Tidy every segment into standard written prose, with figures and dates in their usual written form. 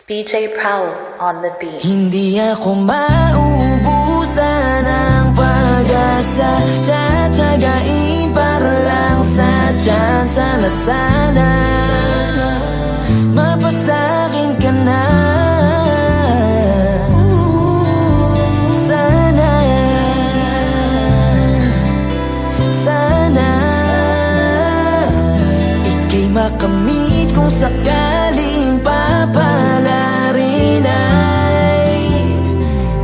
DJ Prowl on the beat. Hindi ako maubusan ng pag-asa, tsatsagain para lang sa tsansa na sana mapasakin ka na. Sana ika'y makamit kung sakaling papalarin ay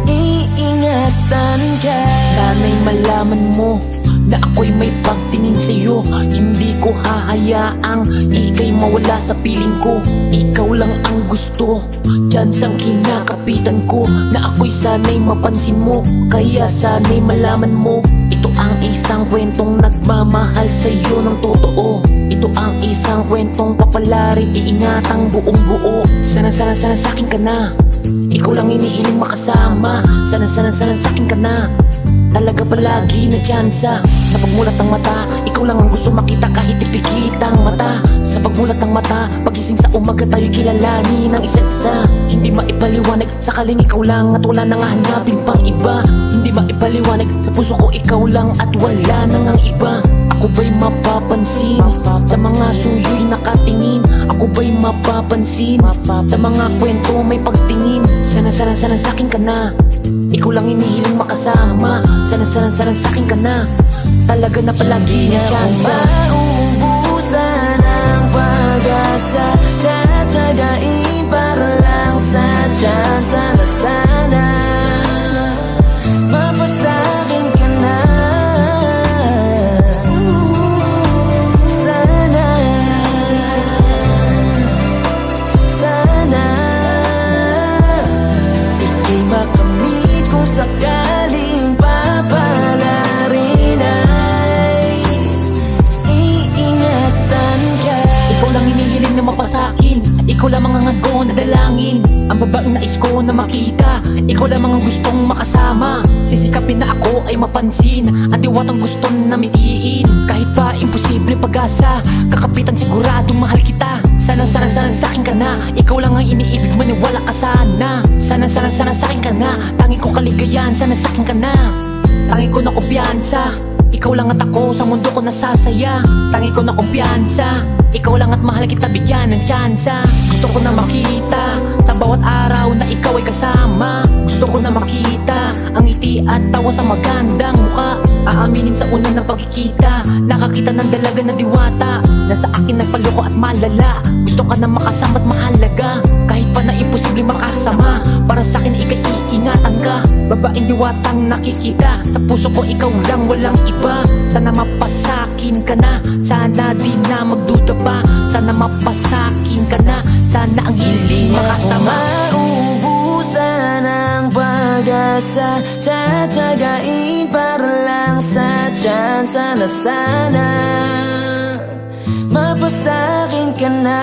iingatan ka. Sana'y malaman mo na ako'y may pagtingin sa'yo. Hindi ko hahayaang ika'y mawala sa piling ko. Ikaw lang ang gusto, dyan sang kinakapitan ko, na ako'y sana'y mapansin mo. Kaya sana'y malaman mo, ito ang isang kwentong nagmamahal sa'yo ng totoo. Ito ang isang kwentong papalarin, iingatang buong buo. Sana sa'kin ka na, ikaw lang inihiling makasama. Sana sa'kin ka na, talaga palagi na tsansa. Sa pagmulat ng mata, ikaw lang ang gusto makita kahit ipikit ang mata. Sa pagmulat ng mata, pagising sa umaga tayo'y kilalanin ng isa't isa. Hindi maipaliwanag, sakaling ikaw lang at wala nang hanapin pang iba. Hindi maipaliwanag, sa puso ko ikaw lang at wala nang ang iba. Ako ba'y mapapansin sa mga suyo'y nakatingin? Ako ba'y mapapansin sa mga kwento may pagtingin? Sana sa'kin ka na, ikaw lang inihiling makasama. Sana sa'kin ka na, talaga na palagi na tsansa. Mauubusan ng pag-asa, tsatsagain para lang sa tsansa na sana mapasakin ka na. Sana ika'y makamit kung sakaling papalarin ay iingatan ka. Ikaw lang hinihiling na mapasakin, ikaw lamang ang ko na dalangin. Ang babaeng nais ko na makita, ikaw lamang ang gustong makasama. Sisikapin na ako ay mapansin, ang diwatang gusto na mitiin. Kahit pa imposible pag-asa, kakapitan sigurado mahal kita. Sana sa'kin ka na, ikaw lang ang iniibig, maniwala ka sana. Sana sa'kin ka na, tanging ko kaligayahan. Sana sa'kin ka na, tanging ko na kumpiyansa. Ikaw lang at ako sa mundo ko nasasaya. Tanging ko na kumpiyansa, ikaw lang at mahal kita, bigyan ng tsansa. Gusto ko na makita sa bawat araw na ikaw ay kasama. Gusto ko na makita ang ngiti at tawa sa magandang mukha. Aaminin sa unang na pagkikita, nakakita ng dalaga na diwata na sa akin nagpaloko at malala. Gusto ka na makasama at mahalaga, kahit pa na imposible makasama. Para sa akin ika'y iingatan ka, babaeng diwatang nakikita. Sa puso ko ikaw lang, walang iba. Sana mapasakin ka na, sana di na magduda pa. Sana mapasakin ka na, sana ang hiling makasama. Mauubusan ng pag-asa, tsatsagain para lang sa tsansa na sana mapasakin ka na.